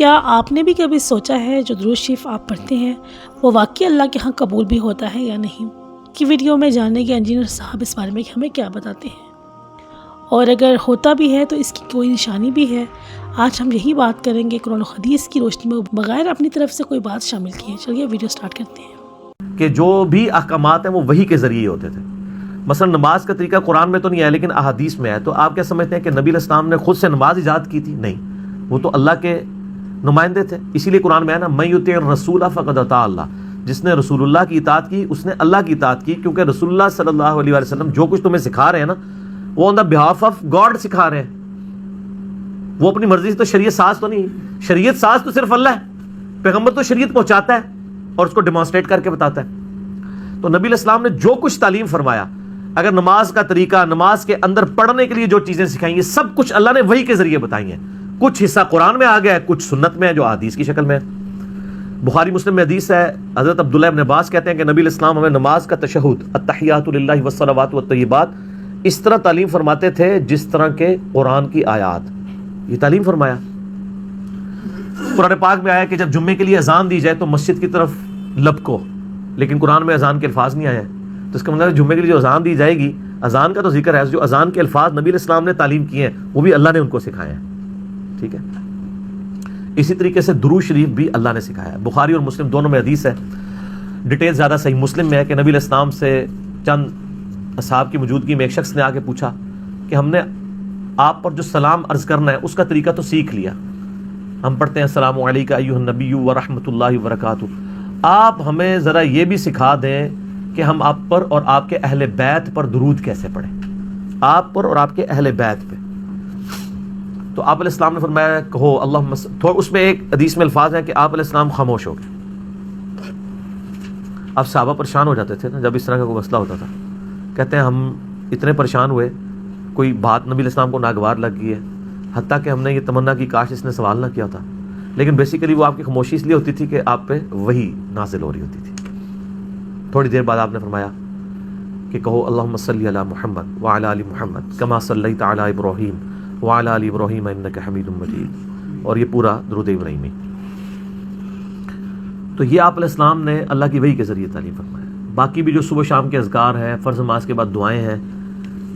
کیا آپ نے بھی کبھی سوچا ہے جو درود شریف آپ پڑھتے ہیں وہ واقعی اللہ کے ہاں قبول بھی ہوتا ہے یا نہیں؟ کی ویڈیو میں جاننے کے انجینئر صاحب اس بارے میں ہمیں کیا بتاتے ہیں، اور اگر ہوتا بھی ہے تو اس کی کوئی نشانی بھی ہے۔ آج ہم یہی بات کریں گے قرآن و حدیث کی روشنی میں، بغیر اپنی طرف سے کوئی بات شامل کیے۔ چلیے ویڈیو سٹارٹ کرتے ہیں۔ کہ جو بھی احکامات ہیں وہ وحی کے ذریعے ہوتے تھے۔ مثلا نماز کا طریقہ قرآن میں تو نہیں ہے لیکن احادیث میں ہے، تو آپ کیا سمجھتے ہیں کہ نبی علیہ السلام نے خود سے نماز ایجاد کی تھی؟ نہیں، وہ تو اللہ کے نمائندے تھے۔ اسی لیے قرآن میں ہے نا، من یطع الرسول فقد اطاع اللہ، جس نے رسول اللہ کی اطاعت کی اس نے اللہ کی اطاعت کی، کیونکہ رسول اللہ صلی اللہ علیہ وسلم جو کچھ تمہیں سکھا رہے ہیں نا وہ آن دا بہاف آف گاڈ سکھا رہے ہیں۔ وہ اپنی مرضی سے تو شریعت ساز تو نہیں، شریعت ساز تو صرف اللہ ہے، پیغمبر تو شریعت پہنچاتا ہے اور اس کو ڈیمانسٹریٹ کر کے بتاتا ہے۔ تو نبی علیہ السلام نے جو کچھ تعلیم فرمایا، اگر نماز کا طریقہ، نماز کے اندر پڑھنے کے لیے جو چیزیں سکھائیں گی، سب کچھ اللہ نے وحی کے ذریعے بتائی ہیں۔ کچھ حصہ قرآن میں آ گیا ہے، کچھ سنت میں ہے جو حدیث کی شکل میں ہے۔ بخاری مسلم میں حدیث ہے، حضرت عبداللہ ابن عباس کہتے ہیں کہ نبی علیہ السلام ہمیں نماز کا تشہد، التحیات للہ والصلوات والطیبات، اس طرح تعلیم فرماتے تھے جس طرح کے قرآن کی آیات، یہ تعلیم فرمایا۔ قرآن پاک میں آیا کہ جب جمعے کے لیے اذان دی جائے تو مسجد کی طرف لپکو، لیکن قرآن میں اذان کے الفاظ نہیں آئے، تو اس کا مطلب ہے جمعے کے لیے جو اذان دی جائے گی، اذان کا تو ذکر ہے، جو اذان کے الفاظ نبی علیہ السلام نے تعلیم کیے ہیں وہ بھی اللہ نے ان کو سکھائے ہیں، ٹھیک ہے۔ اسی طریقے سے درود شریف بھی اللہ نے سکھایا ہے۔ بخاری اور مسلم دونوں میں حدیث ہے، ڈیٹیل زیادہ صحیح مسلم میں ہے کہ نبی علیہ السلام سے چند اصحاب کی موجودگی میں ایک شخص نے آ کے پوچھا کہ ہم نے آپ پر جو سلام عرض کرنا ہے اس کا طریقہ تو سیکھ لیا، ہم پڑھتے ہیں السلام علیکم ایھا النبی ورحمۃ اللہ وبرکاتہ، آپ ہمیں ذرا یہ بھی سکھا دیں کہ ہم آپ پر اور آپ کے اہل بیت پر درود کیسے پڑھیں، آپ پر اور آپ کے اہل بیت پہ۔ تو آپ علیہ السلام نے فرمایا کہو اللہم، اس میں ایک حدیث میں الفاظ ہیں کہ آپ علیہ السلام خاموش ہو گئے۔ اب صحابہ پریشان ہو جاتے تھے نا جب اس طرح کا کوئی مسئلہ ہوتا تھا، کہتے ہیں ہم اتنے پریشان ہوئے، کوئی بات نبی علیہ السلام کو ناگوار لگ گئی ہے، حتیٰ کہ ہم نے یہ تمنا کی کاش اس نے سوال نہ کیا تھا، لیکن بیسیکلی وہ آپ کی خاموشی اس لیے ہوتی تھی کہ آپ پہ وحی نازل ہو رہی ہوتی تھی۔ تھوڑی دیر بعد آپ نے فرمایا کہ کہو اللہم صلی علی محمد وعلی آل محمد کما صلیت علی ابراہیم وعلی آل ابراہیم انک حمید مجید، اور یہ پورا درود ابراہیمی۔ تو یہ آپ علیہ السلام نے اللہ کی وحی کے ذریعے تعلیم فرمایا۔ باقی بھی جو صبح شام کے اذکار ہیں، فرض نماز کے بعد دعائیں ہیں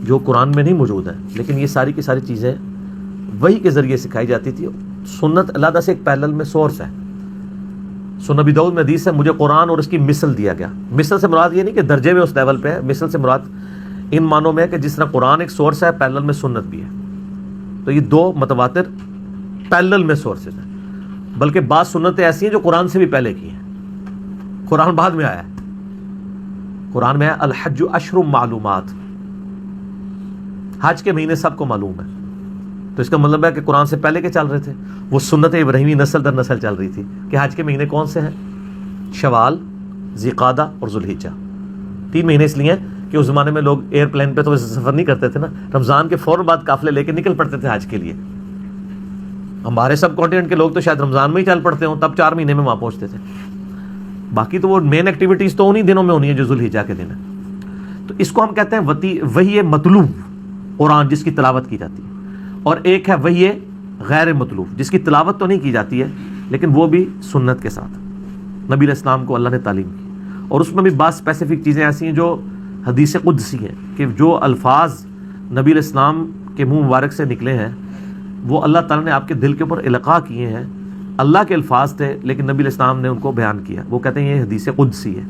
جو قرآن میں نہیں موجود ہیں، لیکن یہ ساری کی ساری چیزیں وحی کے ذریعے سکھائی جاتی تھی۔ سنت علیحدہ سے ایک پیرلل میں سورس ہے۔ سنن نبی داؤد میں حدیث ہے، مجھے قرآن اور اس کی مثل دیا گیا۔ مثل سے مراد یہ نہیں کہ درجے میں اس لیول پہ ہے، مثل سے مراد ان معنوں میں ہے کہ جس طرح قرآن ایک سورس ہے، پیرلل میں سنت بھی ہے۔ تو یہ دو متواتر پیرلل میں سورسز ہیں، بلکہ بعض سنتیں ایسی ہیں جو قرآن سے بھی پہلے کی ہیں، قرآن بعد میں آیا ہے۔ قرآن میں ہے الحج اشہر معلومات، حج کے مہینے سب کو معلوم ہے، تو اس کا مطلب ہے کہ قرآن سے پہلے کے چل رہے تھے، وہ سنت ابراہیمی نسل در نسل چل رہی تھی کہ حج کے مہینے کون سے ہیں؟ شوال، ذی قعدہ اور ذو الحجہ، 3 مہینے اس لیے ہیں کہ اس زمانے میں لوگ ایئر پلین پہ تو سفر نہیں کرتے تھے نا، رمضان کے فوراً بعد قافلے لے کے نکل پڑتے تھے حج کے لیے۔ ہمارے سب کانٹیننٹ کے لوگ تو شاید رمضان میں ہی چل پڑتے ہوں، تب 4 مہینے میں وہاں پہنچتے تھے، باقی تو وہ مین ایکٹیویٹیز تو انہی دنوں میں ہونی ہے جو ذو الحجہ کے دن ہے۔ تو اس کو ہم کہتے ہیں وحی مطلوب قرآن، جس کی تلاوت کی جاتی ہے، اور ایک ہے وحی غیر مطلوب جس کی تلاوت تو نہیں کی جاتی ہے لیکن وہ بھی سنت کے ساتھ نبی علیہ السلام کو اللہ نے تعلیم کی، اور اس میں بھی بعض اسپیسیفک چیزیں ایسی ہیں جو حدیث قدسی ہیں، کہ جو الفاظ نبی علیہ السلام کے منہ مبارک سے نکلے ہیں وہ اللہ تعالیٰ نے آپ کے دل کے اوپر القاء کیے ہیں، اللہ کے الفاظ تھے لیکن نبی علیہ السلام نے ان کو بیان کیا، وہ کہتے ہیں یہ حدیث قدسی ہے۔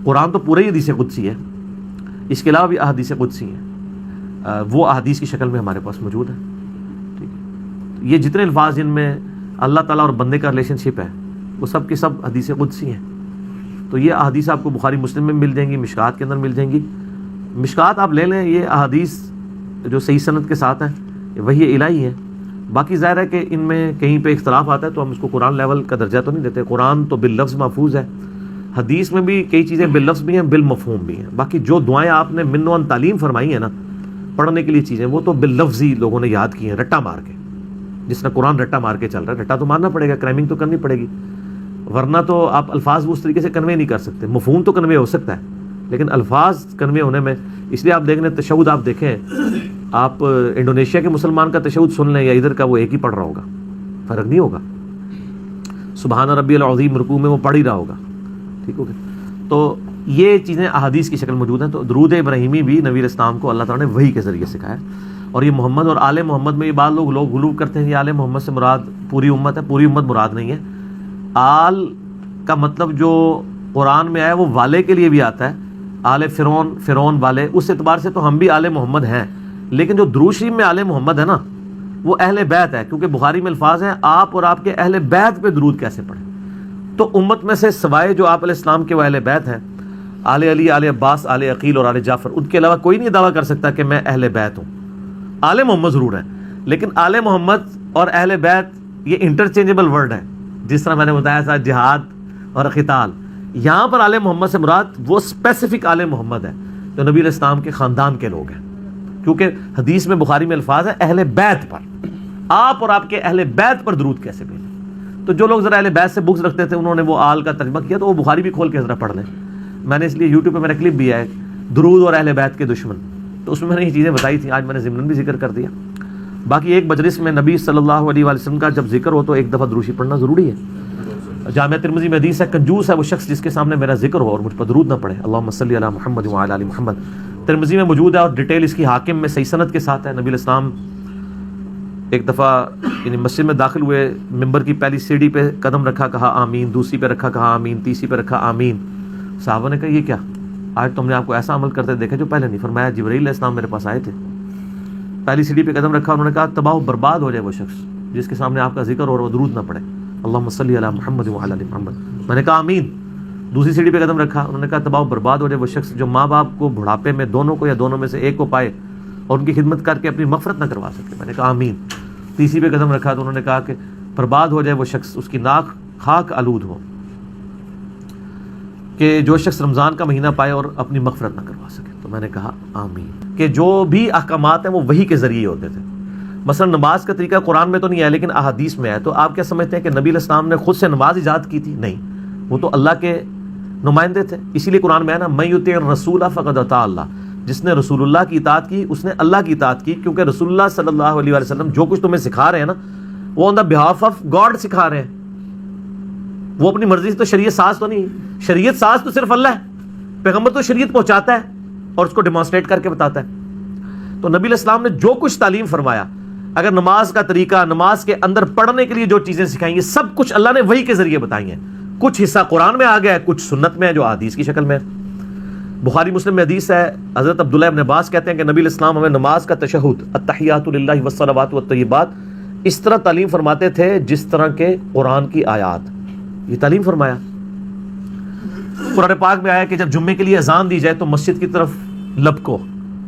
قرآن تو پورا ہی حدیث قدسی ہے، اس کے علاوہ بھی احادیث قدسی ہیں، وہ احادیث کی شکل میں ہمارے پاس موجود ہے، ٹھیک ہے۔ یہ جتنے الفاظ جن میں اللہ تعالیٰ اور بندے کا ریلیشن شپ ہے وہ سب کے سب حدیث قدسی ہیں۔ تو یہ احادیث آپ کو بخاری مسلم میں مل جائیں گی، مشکات کے اندر مل جائیں گی۔ مشکات آپ لے لیں، یہ احادیث جو صحیح سند کے ساتھ ہیں وہی الہی ہے۔ باقی ظاہر ہے کہ ان میں کہیں پہ اختلاف آتا ہے تو ہم اس کو قرآن لیول کا درجہ تو نہیں دیتے، قرآن تو باللفظ محفوظ ہے، حدیث میں بھی کئی چیزیں باللفظ بھی ہیں، بالمفہوم بھی ہیں۔ باقی جو دعائیں آپ نے من و ان تعلیم فرمائی ہیں نا پڑھنے کے لیے چیزیں، وہ تو باللفظ ہی لوگوں نے یاد کی ہیں، رٹا مار کے، جس طرح قرآن رٹا مار کے چل رہا ہے، رٹا تو مارنا پڑے گا، کرائمنگ تو کرنی پڑے گی، ورنہ تو آپ الفاظ اس طریقے سے کنوے نہیں کر سکتے۔ مفہوم تو کنوے ہو سکتا ہے لیکن الفاظ کنوے ہونے میں، اس لیے آپ دیکھ لیں تشہد، آپ دیکھیں آپ انڈونیشیا کے مسلمان کا تشہد سن لیں یا ادھر کا، وہ ایک ہی پڑھ رہا ہوگا، فرق نہیں ہوگا۔ سبحان ربی العظیم رکوع میں وہ پڑھ ہی رہا ہوگا، ٹھیک ہو گیا۔ تو یہ چیزیں احادیث کی شکل موجود ہیں۔ تو درود ابراہیمی بھی نبی علیہ السلام کو اللہ تعالیٰ نے وحی کے ذریعے سکھایا، اور یہ محمد اور آل محمد میں یہ بعض لوگ غلو کرتے ہیں، یہ آل محمد سے مراد پوری امت ہے، پوری امت مراد نہیں ہے۔ آل کا مطلب جو قرآن میں آیا وہ والے کے لیے بھی آتا ہے، آل فرعون والے، اس اعتبار سے تو ہم بھی آل محمد ہیں، لیکن جو درود شریف میں آل محمد ہے نا وہ اہل بیت ہے، کیونکہ بخاری میں الفاظ ہیں آپ اور آپ کے اہل بیت پہ درود کیسے پڑھیں۔ تو امت میں سے سوائے جو آپ علیہ السلام کے وہ اہل بیت ہیں، آل علی، آل عباس، آل عقیل اور آل جعفر، ان کے علاوہ کوئی نہیں دعویٰ کر سکتا کہ میں اہل بیت ہوں۔ آل محمد ضرور ہے، لیکن آل محمد اور اہل بیت یہ انٹرچینجبل ورڈ ہے، جس طرح میں نے بتایا تھا جہاد اور قتال۔ یہاں پر آل محمد سے مراد وہ اسپیسیفک آل محمد ہے جو نبی علیہ السلام کے خاندان کے لوگ ہیں، کیونکہ حدیث میں بخاری میں الفاظ ہے اہل بیت پر، آپ اور آپ کے اہل بیت پر درود کیسے بھیجیں۔ تو جو لوگ ذرا اہل بیت سے بغض رکھتے تھے انہوں نے وہ آل کا ترجمہ کیا، تو وہ بخاری بھی کھول کے ذرا پڑھ لیں۔ میں نے اس لیے یوٹیوب پہ میرا کلپ بھی ہے درود اور اہل بیت کے دشمن، تو اس میں نے یہ چیزیں بتائی تھیں، آج میں نے ضمن بھی ذکر کر دیا۔ باقی ایک مجلس میں نبی صلی اللہ علیہ وآلہ وسلم کا جب ذکر ہو تو ایک دفعہ درود شریف پڑھنا ضروری ہے۔ جامعہ ترمذی میں حدیث ہے کنجوس ہے وہ شخص جس کے سامنے میرا ذکر ہو اور مجھ پر درود نہ پڑھے۔ اللہم صلی علی محمد وعلی آل محمد، ترمذی میں موجود ہے اور ڈیٹیل اس کی حاکم میں صحیح سند کے ساتھ ہے۔ نبی علیہ السلام ایک دفعہ یعنی مسجد میں داخل ہوئے، ممبر کی پہلی سیڑھی پہ قدم رکھا، کہا آمین، دوسری پہ رکھا، کہا آمین، تیسری پہ رکھا، آمین۔ صحابہ نے کہا یہ کیا، آج تم نے آپ کو ایسا عمل کرتے دیکھا جو پہلے نہیں۔ فرمایا جبرائیل علیہ السلام میرے پاس آئے تھے، پہلی سیڑھی پہ قدم رکھا، انہوں نے کہا تباہ و برباد ہو جائے وہ شخص جس کے سامنے آپ کا ذکر اور وہ درود نہ پڑے، اللہم صلی علی محمد وعلی آل محمد۔ میں نے کہا آمین۔ دوسری سیڑھی پہ قدم رکھا، انہوں نے کہا تباہ و برباد ہو جائے وہ شخص جو ماں باپ کو بڑھاپے میں دونوں کو یا دونوں میں سے ایک کو پائے اور ان کی خدمت کر کے اپنی مغفرت نہ کروا سکے۔ میں نے کہا آمین۔ تیسری پہ قدم رکھا تو انہوں نے کہا کہ برباد ہو جائے وہ شخص، اس کی ناک خاک آلود ہو، کہ جو شخص رمضان کا مہینہ پائے اور اپنی مغفرت نہ کروا سکے۔ تو میں نے کہا آمین۔ کہ جو بھی احکامات ہیں وہ وحی کے ذریعے ہوتے تھے۔ مثلا نماز کا طریقہ قرآن میں تو نہیں ہے لیکن احادیث میں ہے۔ تو آپ کیا سمجھتے ہیں کہ نبی علیہ السلام نے خود سے نماز ایجاد کی تھی؟ نہیں، وہ تو اللہ کے نمائندے تھے۔ اسی لیے قرآن میں ہے نا من یطع الرسول فقد اطاع اللہ، جس نے رسول اللہ کی اطاعت کی اس نے اللہ کی اطاعت کی، کیونکہ رسول اللہ صلی اللہ علیہ وسلم جو کچھ تمہیں سکھا رہے ہیں نا وہ آن دا بہاف آف گاڈ سکھا رہے ہیں، وہ اپنی مرضی سے تو شریعت ساز تو نہیں، شریعت ساز تو صرف اللہ ہے، پیغمبر تو شریعت پہنچاتا ہے اور اس کو ڈیمانسٹریٹ کر کے بتاتا ہے۔ تو نبی علیہ السلام نے جو کچھ تعلیم فرمایا، اگر نماز کا طریقہ، نماز کے اندر پڑھنے کے لیے جو چیزیں سکھائیں یہ سب کچھ اللہ نے وحی کے ذریعے بتائی ہیں۔ کچھ حصہ قرآن میں آ گیا ہے، کچھ سنت میں ہے جو حدیث کی شکل میں ہے۔ بخاری مسلم میں حدیث ہے، حضرت عبداللہ ابن عباس کہتے ہیں کہ نبی علیہ السلام ہمیں نماز کا تشہد، التحیات للہ والصلوات والطیبات اس طرح تعلیم فرماتے تھے جس طرح کے قرآن کی آیات، یہ تعلیم فرمایا۔ قرآن پاک میں آیا کہ جب جمعے کے لیے اذان دی جائے تو مسجد کی طرف لپکو،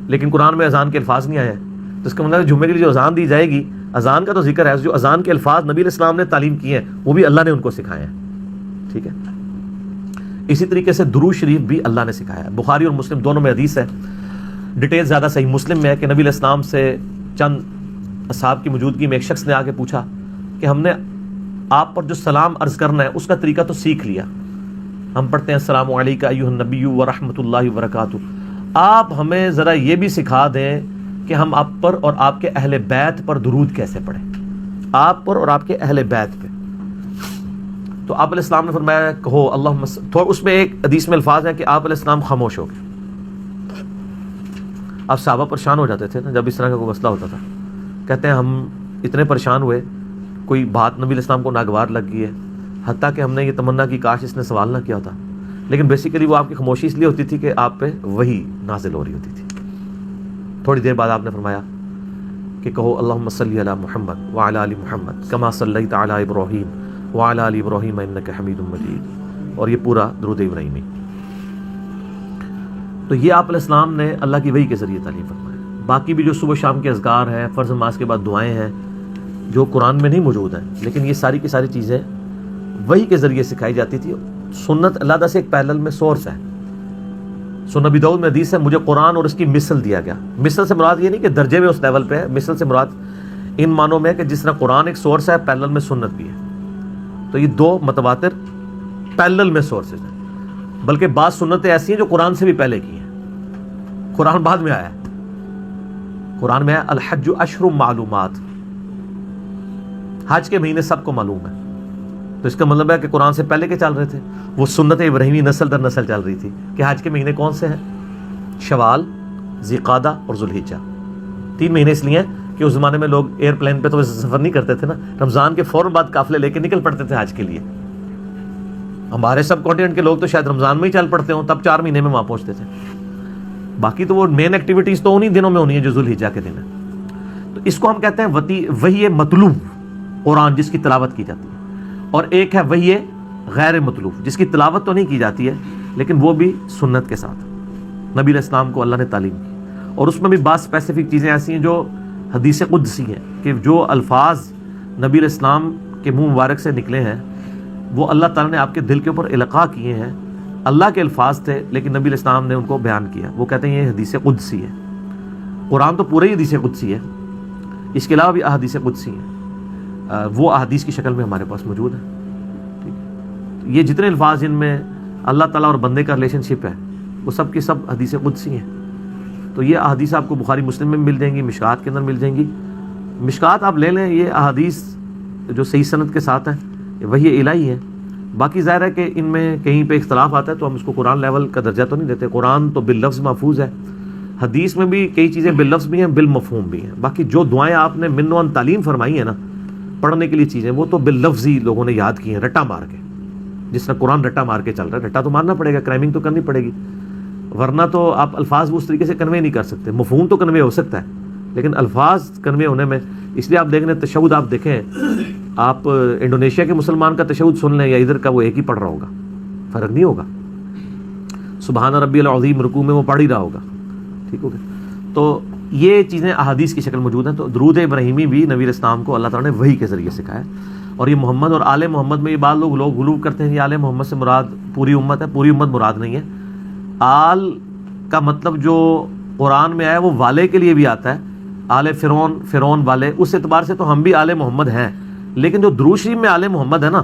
لیکن قرآن میں اذان کے الفاظ نہیں آئے، تو اس کا مطلب جمعے کے لیے جو اذان دی جائے گی، اذان کا تو ذکر ہے، جو اذان کے الفاظ نبی علیہ السلام نے تعلیم کیے ہیں وہ بھی اللہ نے ان کو سکھائے ہیں، ٹھیک ہے۔ اسی طریقے سے درود شریف بھی اللہ نے سکھایا ہے۔ بخاری اور مسلم دونوں میں حدیث ہے، ڈیٹیل زیادہ صحیح مسلم میں ہے کہ نبی علیہ السلام سے چند اصحاب کی موجودگی میں ایک شخص نے آ کے پوچھا کہ ہم نے آپ پر جو سلام عرض کرنا ہے اس کا طریقہ تو سیکھ لیا، ہم پڑھتے ہیں السلام علیکم ایھا النبی ورحمۃ اللہ وبرکاتہ، آپ ہمیں ذرا یہ بھی سکھا دیں کہ ہم آپ پر اور آپ کے اہل بیت پر درود کیسے پڑھیں، آپ پر اور آپ کے اہل بیت پہ۔ تو آپ علیہ السلام نے فرمایا کہو اللہم، اس میں ایک حدیث میں الفاظ ہیں کہ آپ علیہ السلام خاموش ہو گئے۔ اب صحابہ پریشان ہو جاتے تھے نا جب اس طرح کا کوئی مسئلہ ہوتا تھا، کہتے ہیں ہم اتنے پریشان ہوئے، کوئی بات نبی علیہ السلام کو ناگوار لگ گئی ہے، حتیٰ کہ ہم نے یہ تمنا کی کاش اس نے سوال نہ کیا ہوتا، لیکن بیسیکلی وہ آپ کی خاموشی اس لیے ہوتی تھی کہ آپ پہ وحی نازل ہو رہی ہوتی تھی۔ تھوڑی دیر بعد آپ نے فرمایا کہ کہو اللہم صلی علی محمد وعلی آل محمد کما صلیت علی ابراہیم وعلی آل ابراہیم انک حمید مجید، اور یہ پورا درود ابراہیمی۔ تو یہ آپ علیہ السلام نے اللہ کی وحی کے ذریعے تعلیم فرمایا۔ باقی بھی جو صبح شام کے اذکار ہیں، فرض نماز کے بعد دعائیں ہیں جو قرآن میں نہیں موجود ہیں، لیکن یہ ساری کی ساری چیزیں وحی کے ذریعے سکھائی جاتی تھی۔ سنت علیحدہ سے ایک پیرلل میں سورس ہے۔ سنن نبی داؤد میں حدیث ہے مجھے قرآن اور اس کی مثل دیا گیا۔ مثل سے مراد یہ نہیں کہ درجے میں اس لیول پہ ہے، مثل سے مراد ان معنوں میں ہے کہ جس طرح قرآن ایک سورس ہے، پیرلل میں سنت بھی ہے۔ تو یہ دو متواتر پیرلل میں سورسز ہیں، بلکہ بعض سنتیں ایسی ہیں جو قرآن سے بھی پہلے کی ہیں، قرآن بعد میں آیا ہے۔ قرآن میں ہے الحج اشہر معلومات، حج کے مہینے سب کو معلوم ہے، تو اس کا مطلب ہے کہ قرآن سے پہلے کے چل رہے تھے، وہ سنت ابراہیمی نسل در نسل چل رہی تھی کہ حج کے مہینے کون سے ہیں؟ شوال، ذوالقعدہ اور ذوالحجہ، 3 مہینے اس لیے ہیں کہ اس زمانے میں لوگ ایئرپلین پہ تو سفر نہیں کرتے تھے نا، رمضان کے فوراً بعد قافلے لے کے نکل پڑتے تھے حج کے لیے۔ ہمارے سب کانٹیننٹ کے لوگ تو شاید رمضان میں ہی چل پڑتے ہوں، تب 4 مہینے میں وہاں پہنچتے تھے، باقی تو وہ مین ایکٹیویٹیز تو انہی دنوں میں ہونی ہے جو ذوالحجہ کے دن ہے۔ تو اس کو ہم کہتے ہیں وحی مطلوب قرآن، جس کی تلاوت کی جاتی ہے، اور ایک ہے وحی غیر مطلوب جس کی تلاوت تو نہیں کی جاتی ہے لیکن وہ بھی سنت کے ساتھ نبی علیہ السلام کو اللہ نے تعلیم کی، اور اس میں بھی بعض اسپیسیفک چیزیں ایسی ہیں جو حدیث قدسی ہیں کہ جو الفاظ نبی علیہ السلام کے منہ مبارک سے نکلے ہیں وہ اللہ تعالیٰ نے آپ کے دل کے اوپر القاء کیے ہیں، اللہ کے الفاظ تھے لیکن نبی علیہ السلام نے ان کو بیان کیا، وہ کہتے ہیں یہ حدیث قدسی ہے۔ قرآن تو پورے ہی حدیث قدسی ہے، اس کے علاوہ بھی احادیث قدسی ہیں، وہ احادیث کی شکل میں ہمارے پاس موجود ہے۔ ٹھیک ہے، یہ جتنے الفاظ جن میں اللہ تعالیٰ اور بندے کا ریلیشن شپ ہے وہ سب کی سب حدیث قدسی ہیں۔ تو یہ احادیث آپ کو بخاری مسلم میں مل جائیں گی، مشکات کے اندر مل جائیں گی۔ مشکات آپ لے لیں، یہ احادیث جو صحیح سند کے ساتھ ہیں وہی الہی ہے۔ باقی ظاہر ہے کہ ان میں کہیں پہ اختلاف آتا ہے تو ہم اس کو قرآن لیول کا درجہ تو نہیں دیتے، قرآن تو باللفظ محفوظ ہے، حدیث میں بھی کئی چیزیں باللفظ بھی ہیں بالمفہوم بھی ہیں۔ باقی جو دعائیں آپ نے من و تعلیم فرمائی ہیں نا پڑھنے کے لیے چیزیں، وہ تو باللفظ ہی لوگوں نے یاد کی ہیں رٹا مار کے، جس طرح قرآن رٹا مار کے چل رہا ہے، رٹا تو مارنا پڑے گا، کرائمنگ تو کرنی پڑے گی، ورنہ تو آپ الفاظ اس طریقے سے کنوے نہیں کر سکتے۔ مفہوم تو کنوے ہو سکتا ہے لیکن الفاظ کنوے ہونے میں، اس لیے آپ دیکھ لیں تشہد، آپ دیکھیں آپ انڈونیشیا کے مسلمان کا تشہد سن لیں یا ادھر کا، وہ ایک ہی پڑھ رہا ہوگا، فرق نہیں ہوگا، سبحان ربی العظیم رکوع میں وہ پڑھ ہی رہا ہوگا۔ ٹھیک ہو گیا، تو یہ چیزیں احادیث کی شکل موجود ہیں۔ تو درود ابراہیمی بھی نبی علیہ السلام کو اللہ تعالیٰ نے وحی کے ذریعے سکھایا، اور یہ محمد اور آل محمد میں یہ بعض لوگ غلو کرتے ہیں، یہ آل محمد سے مراد پوری امت ہے، پوری امت مراد نہیں ہے۔ آل کا مطلب جو قرآن میں آیا وہ والے کے لیے بھی آتا ہے، آل فرعون والے، اس اعتبار سے تو ہم بھی آل محمد ہیں، لیکن جو درود شریف میں آل محمد ہے نا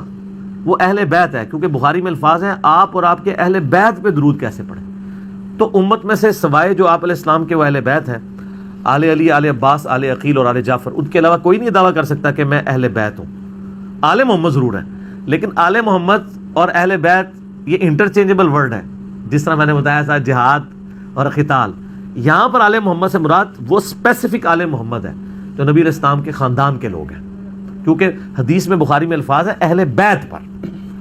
وہ اہل بیت ہے، کیونکہ بخاری میں الفاظ ہیں آپ اور آپ کے اہل بیت پہ درود کیسے پڑھیں۔ تو امت میں سے سوائے جو آپ علیہ السلام کے وہ اہل بیت ہیں، آل علی، آل عباس، آل عقیل اور آل جعفر، ان کے علاوہ کوئی نہیں دعویٰ کر سکتا کہ میں اہل بیت ہوں۔ آل محمد ضرور ہے، لیکن آل محمد اور اہل بیت یہ انٹرچینجبل ورڈ ہے، جس طرح میں نے بتایا تھا جہاد اور قتال، یہاں پر آل محمد سے مراد وہ اسپیسیفک آل محمد ہے جو نبی علیہ السلام کے خاندان کے لوگ ہیں، کیونکہ حدیث میں بخاری میں الفاظ ہے اہل بیت پر،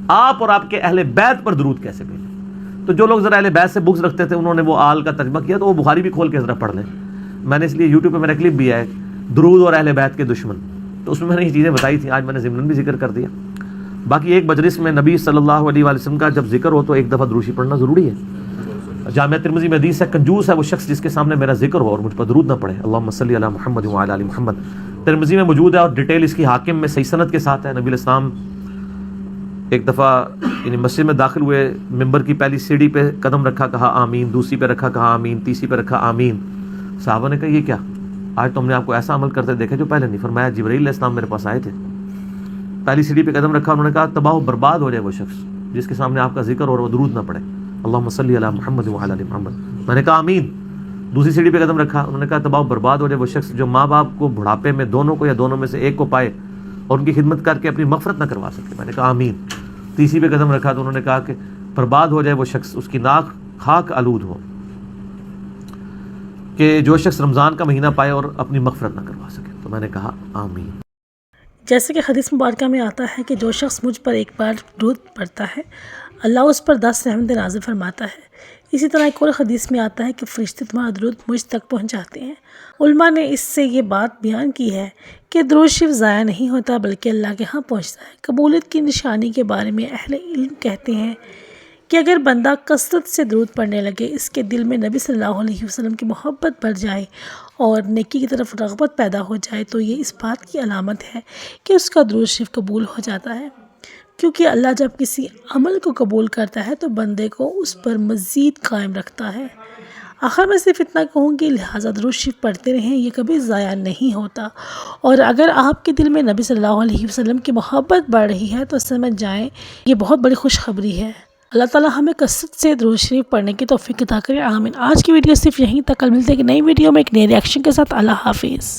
آپ اور آپ کے اہل بیت پر درود کیسے بھیجیں۔ تو جو لوگ ذرا اہل بیت سے بغض رکھتے تھے انہوں نے وہ آل کا ترجمہ کیا، تو وہ بخاری بھی کھول کے ذرا پڑھ لیں، میں نے اس لیے یوٹیوب پہ میرا کلپ بھی ہے درود اور اہل بیت کے دشمن، تو اس میں میں نے یہ چیزیں بتائی تھیں، آج میں نے ضمن بھی ذکر کر دیا۔ باقی ایک مجلس میں نبی صلی اللہ علیہ وآلہ وسلم کا جب ذکر ہو تو ایک دفعہ درود شریف پڑھنا ضروری ہے۔ جامعہ ترمذی میں حدیث ہے کنجوس ہے وہ شخص جس کے سامنے میرا ذکر ہو اور مجھ پر درود نہ پڑھے، اللہم صلی علی محمد وعلی آل محمد۔ ترمذی میں موجود ہے اور ڈیٹیل اس کی حاکم میں صحیح سند کے ساتھ ہے۔ نبی علیہ السلام ایک دفعہ یعنی مسجد میں داخل ہوئے، ممبر کی پہلی سیڑھی پہ قدم رکھا کہا آمین، دوسری پہ رکھا کہا آمین، تیسری پہ رکھا آمین۔ صحابہ نے کہا یہ کیا، آج تو ہم نے آپ کو ایسا عمل کرتے دیکھا جو پہلے نہیں۔ فرمایا جبرائیل علیہ السلام میرے پاس آئے تھے، پہلی سیڑھی پہ قدم رکھا، انہوں نے کہا تباہ و برباد ہو جائے وہ شخص جس کے سامنے آپ کا ذکر اور وہ درود نہ پڑے، اللہم صلی علی محمد وعلی آل محمد۔ میں نے کہا آمین۔ دوسری سیڑھی پہ قدم رکھا، انہوں نے کہا تباہ و برباد ہو جائے وہ شخص جو ماں باپ کو بڑھاپے میں دونوں کو یا دونوں میں سے ایک کو پائے اور ان کی خدمت کر کے اپنی مغفرت نہ کروا سکے، میں نے کہا آمین۔ تیسری پہ قدم رکھا تو انہوں نے کہا کہ برباد ہو جائے وہ شخص، اس کی ناک خاک آلود ہو، کہ جو شخص رمضان کا مہینہ پائے اور اپنی مغفرت نہ کروا سکے، تو میں نے کہا آمین۔ جیسے کہ حدیث مبارکہ میں آتا ہے کہ جو شخص مجھ پر ایک بار درود پڑھتا ہے اللہ اس پر 10 رحمت نازل فرماتا ہے۔ اسی طرح ایک اور حدیث میں آتا ہے کہ فرشتے تمہارا درود مجھ تک پہنچاتے ہیں۔ علماء نے اس سے یہ بات بیان کی ہے کہ درود صرف ضائع نہیں ہوتا بلکہ اللہ کے ہاں پہنچتا ہے۔ قبولیت کی نشانی کے بارے میں اہل علم کہتے ہیں کہ اگر بندہ کثرت سے درود پڑھنے لگے، اس کے دل میں نبی صلی اللہ علیہ وسلم کی محبت بڑھ جائے اور نیکی کی طرف رغبت پیدا ہو جائے تو یہ اس بات کی علامت ہے کہ اس کا درود شریف قبول ہو جاتا ہے، کیونکہ اللہ جب کسی عمل کو قبول کرتا ہے تو بندے کو اس پر مزید قائم رکھتا ہے۔ آخر میں صرف اتنا کہوں گی لہٰذا درود شریف پڑھتے رہیں، یہ کبھی ضائع نہیں ہوتا، اور اگر آپ کے دل میں نبی صلی اللہ علیہ وسلم کی محبت بڑھ رہی ہے تو سمجھ جائیں یہ بہت بڑی خوشخبری ہے۔ اللہ تعالیٰ ہمیں کثرت سے درود شریف پڑھنے کی توفیق عطا کرے، آمین۔ آج کی ویڈیو صرف یہیں تک، کل ملتے ہیں کہ نئی ویڈیو میں ایک نئے ریئیکشن کے ساتھ۔ اللہ حافظ۔